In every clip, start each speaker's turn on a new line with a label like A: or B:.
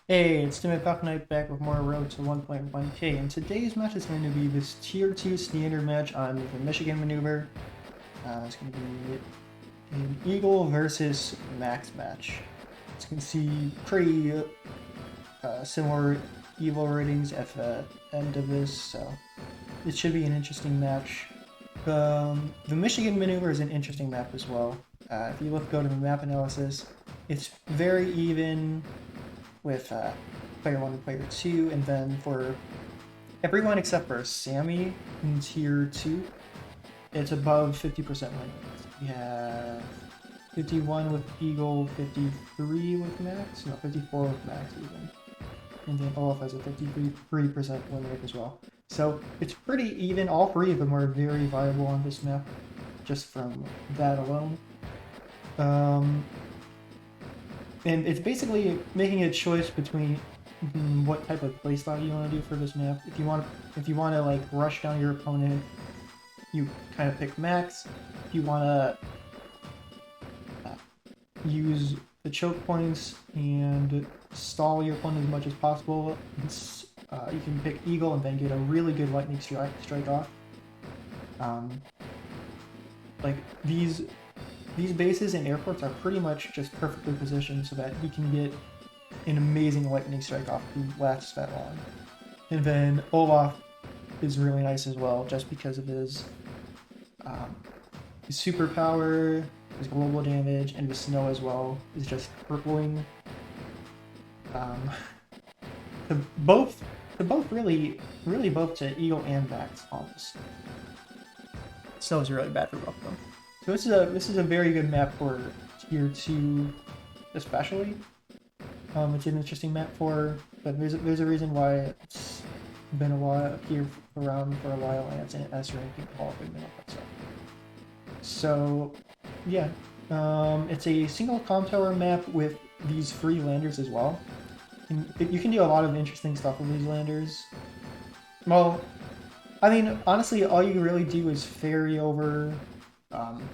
A: Hey, it's Timmy Knight back with more Road to 1.1k, and today's match is going to be this Tier 2 standard match on the Michigan maneuver. It's going to be an Eagle versus Max match. As you can see, pretty similar Evo ratings at the end of this, so it should be an interesting match. The Michigan maneuver is an interesting map as well. If you go to the map analysis, it's very even with player 1 and player 2, and then for everyone except for Sammy in tier 2, it's above 50% win rate. We have 51 with Eagle, 53 with Max, no, 54 with Max even. And then Olaf has a 53% win rate as well. So it's pretty even. All three of them are very viable on this map, just from that alone. And it's basically making a choice between what type of playstyle you want to do for this map. If you want to like rush down your opponent, you kind of pick Max. If you want to use the choke points and stall your opponent as much as possible, you can pick Eagle and then get a really good lightning strike off. Like these bases and airports are pretty much just perfectly positioned so that he can get an amazing lightning strike off who lasts that long. And then Olaf is really nice as well, just because of his superpower, his global damage, and his snow as well is just crippling. Both really both to Eagle and Max almost. Snow is really bad for both of them. So this is a very good map for tier 2 especially. It's an interesting map but there's a reason why it's been a while here around for a while, and it's an S ranking all of them up. So yeah, it's a single comm tower map with these free landers as well. And you can do a lot of interesting stuff with these landers. Well, I mean, honestly, all you really do is ferry over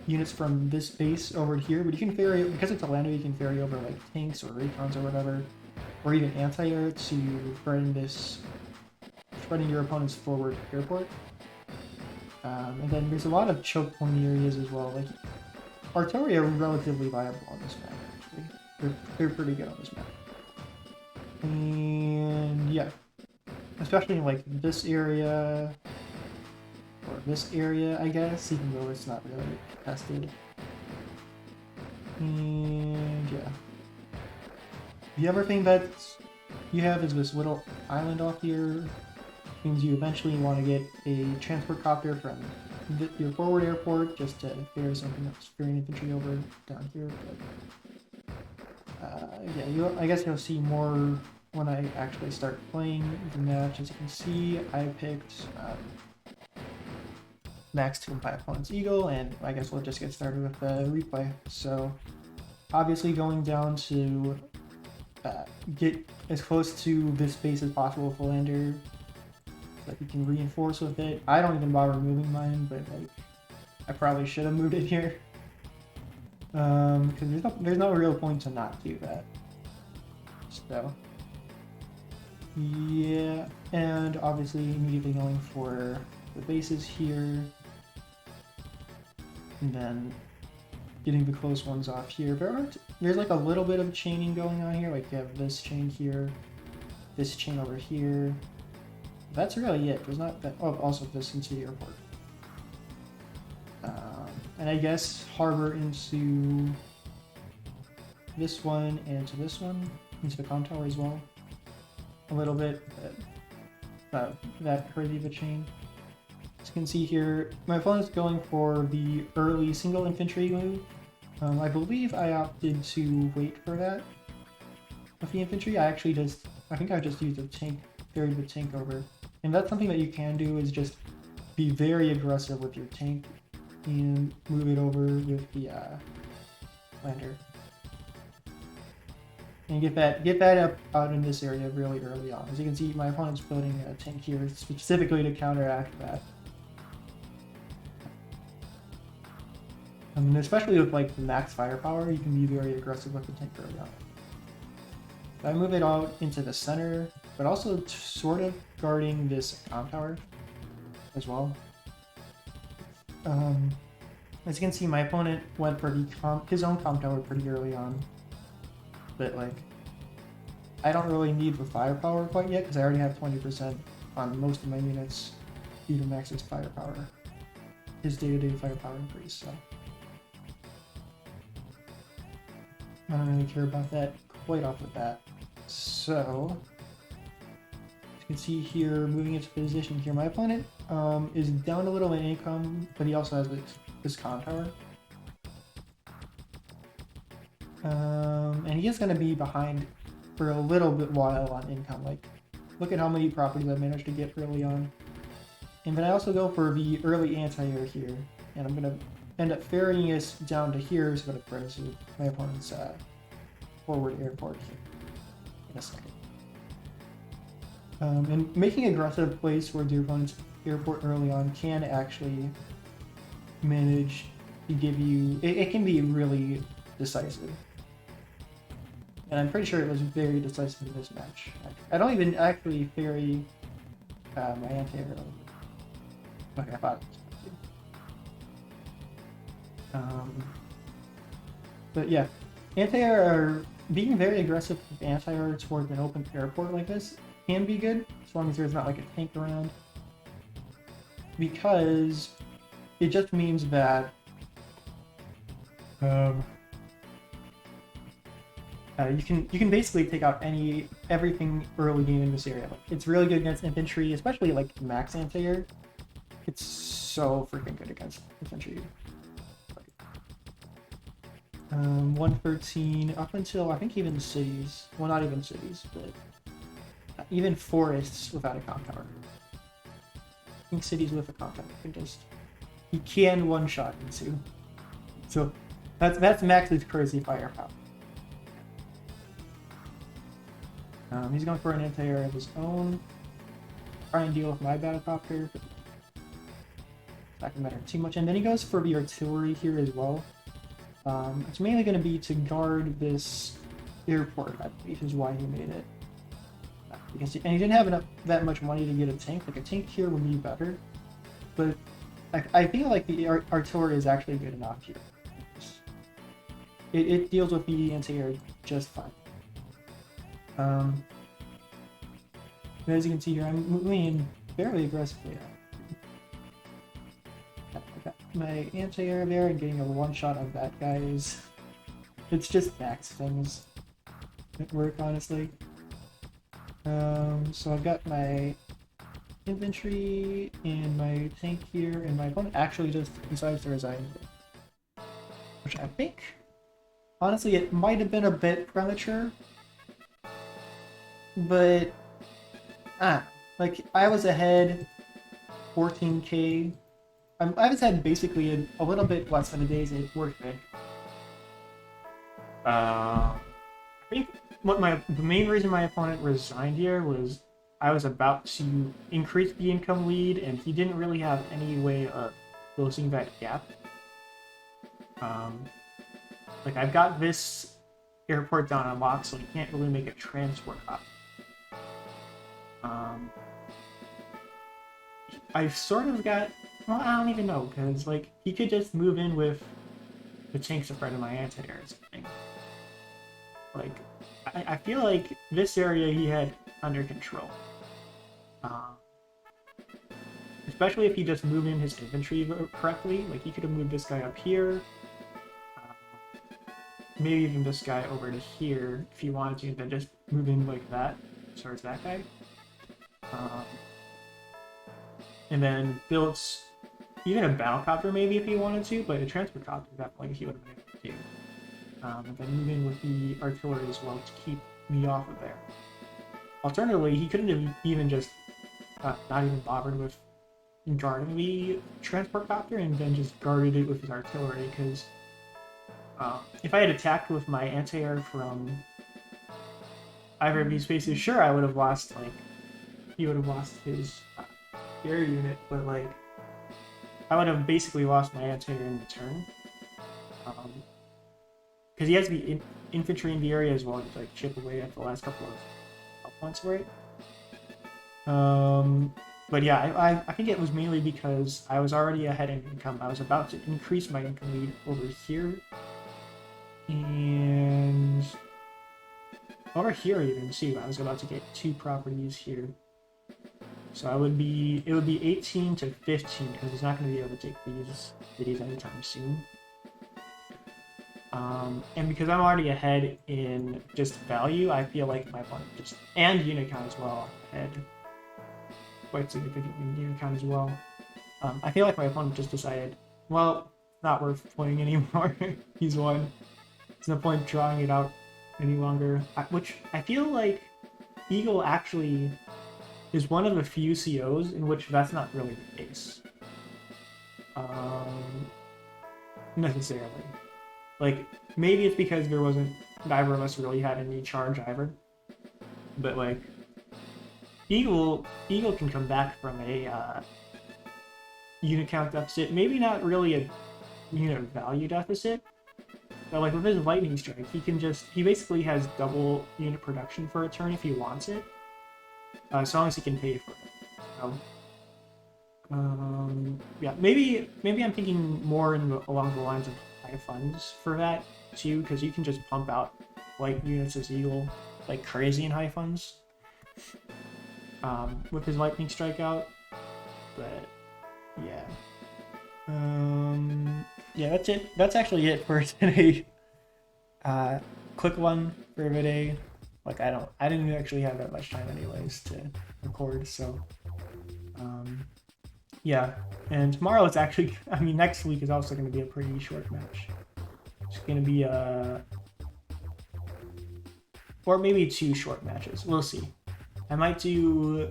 A: units from this base over here, but you can ferry, because it's a lander, you can ferry over like tanks or recons or whatever, or even anti-air to spreading your opponent's forward airport. And then there's a lot of choke point areas as well. Like artillery are relatively viable on this map, actually. They're pretty good on this map. And yeah, especially in like this area, or this area, I guess, even though it's not really tested. And yeah. The other thing that you have is this little island off here. Means you eventually want to get a transport copter from your forward airport just to ferry something else, ferry infantry over down here. But yeah, I guess you'll see more when I actually start playing the match. As you can see, I picked Max to my opponent's Eagle, and I guess we'll just get started with the replay. So obviously going down to get as close to this base as possible with the lander, so that you can reinforce with it. I don't even bother moving mine, but like I probably should have moved it here. Because there's no real point to not do that. So yeah, and obviously immediately going for the bases here, and then getting the close ones off here. There's like a little bit of chaining going on here. Like you have this chain here, this chain over here. That's really it. There's not that. Oh, also this into the airport. And I guess harbor into this one and into this one, into the comm tower as well. A little bit, that crazy of a chain. As you can see here, my opponent's going for the early single infantry move. I believe I opted to wait for that with the infantry. I think I just used a tank, ferried the tank over. And that's something that you can do, is just be very aggressive with your tank and move it over with the lander. And get that up out in this area really early on. As you can see, my opponent's building a tank here specifically to counteract that. I mean, especially with like the max firepower, you can be very aggressive with the tank early on. I move it out into the center, but also sort of guarding this comm tower as well. As you can see, my opponent went for his own comm tower pretty early on, but like, I don't really need the firepower quite yet because I already have 20% on most of my units due to Max's firepower, his day-to-day firepower increase. So I don't really care about that quite off the bat. So as you can see here, moving into position here, my opponent is down a little in income, but he also has this comm tower. And he is going to be behind for a little bit while on income. Like, look at how many properties I managed to get early on. And then I also go for the early anti-air here, and I'm going to end up ferrying us down to here so that it brings my opponent's forward airport here in a second. And making aggressive plays towards your opponent's airport early on can actually manage to give you... It can be really decisive. And I'm pretty sure it was very decisive in this match. I don't even actually ferry my anti-air like I thought it was going to. But yeah, anti-air, being very aggressive with anti-air towards an open airport like this can be good, as long as there's not like a tank around. Because it just means that you can basically take out everything early game in this area. Like, it's really good against infantry, especially like max anti-air. It's so freaking good against infantry. 113 up until I think even cities. Well, not even cities, but even forests without a comm tower. I think cities with a comm tower he can one shot into. So that's Max's crazy firepower. He's going for an anti-air of his own. Try and deal with my battlecopter, but it's not gonna matter too much. And then he goes for the artillery here as well. It's mainly going to be to guard this airport, I believe, is why he made it. Because he didn't have that much money to get a tank. Like, a tank here would be better, but I feel like the artillery is actually good enough here. It deals with the anti-air just fine. As you can see here, I'm moving fairly aggressively. My anti-air there and getting a one-shot on that guy it's just max things that work, honestly. So I've got my infantry and my tank here, and my opponent actually just decides to resign, which I think, honestly, it might have been a bit premature, but like, I was ahead 14k. I was had basically a little bit less than a day's worth of it. I think the main reason my opponent resigned here was I was about to increase the income lead, and he didn't really have any way of closing that gap. Like, I've got this airport down on lock, so he can't really make a transport hop. I've sort of got... Well, I don't even know, because, like, he could just move in with the tanks in front of my anti-air or something. Like, I feel like this area he had under control. Especially if he just moved in his infantry correctly. Like, he could have moved this guy up here. Maybe even this guy over to here, if he wanted to, and then just move in like that, towards that guy. And then build even a battlecopter maybe if he wanted to, but a transport copter definitely he would have been able to do. And then move in with the artillery as well to keep me off of there. Alternatively, he couldn't have even just not even bothered with guarding the transport copter and then just guarded it with his artillery, because if I had attacked with my anti-air from either of these spaces, sure, I would have lost, like, he would have lost his air unit, but, like, I would have basically lost my anti-air in return. Because he has the infantry in the area as well to like chip away at the last couple of health points for it. But yeah, I think it was mainly because I was already ahead in income. I was about to increase my income lead over here. And over here even too, I was about to get 2 properties here. So it would be 18 to 15 because he's not going to be able to take these cities anytime soon. And because I'm already ahead in just value, I feel like my opponent just, and unit count as well, ahead quite significantly in unit count as well. I feel like my opponent just decided, well, not worth playing anymore. He's won. There's no point drawing it out any longer. Which I feel like Eagle actually is one of the few COs in which that's not really the case. Necessarily. Like, maybe it's because there wasn't, neither of us really had any charge either. But like, Eagle can come back from a unit count deficit. Maybe not really a unit value deficit, but like with his lightning strike, he basically has double unit production for a turn if he wants it, as long as he can pay for it. Yeah, maybe I'm thinking more along the lines of high funds for that too, because you can just pump out light units as Eagle like crazy in high funds with his lightning strike out. But yeah. Yeah, that's it. That's actually it for today. Quick one for today. Like I didn't actually have that much time anyways to record, so yeah. And tomorrow it's actually, I mean, next week is also going to be a pretty short match. It's going to be or maybe 2 short matches. We'll see. I might do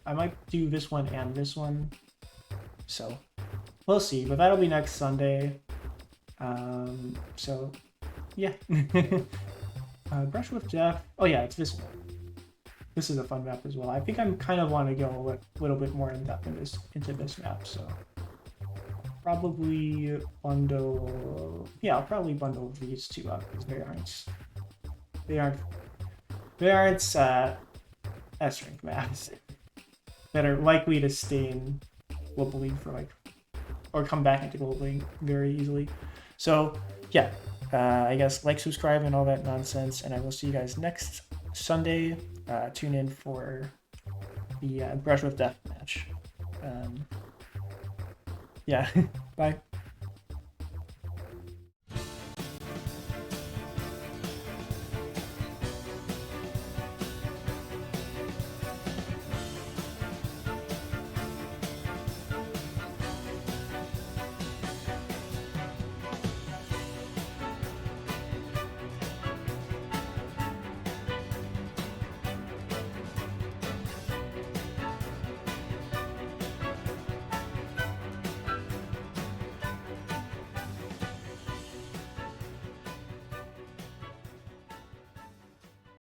A: I might do this one and this one. So we'll see, but that'll be next Sunday. So yeah. Brush with Jeff. Oh yeah, it's this one. This is a fun map as well. I think I'm kind of want to go a little bit more in depth into this map, so probably bundle. Yeah, I'll probably bundle these 2 up because they aren't S-rank maps that are likely to stay in Global League for like, or come back into Global League very easily. So yeah, I guess like, subscribe, and all that nonsense, and I will see you guys next Sunday. Tune in for the Brush with Death match. Yeah, bye.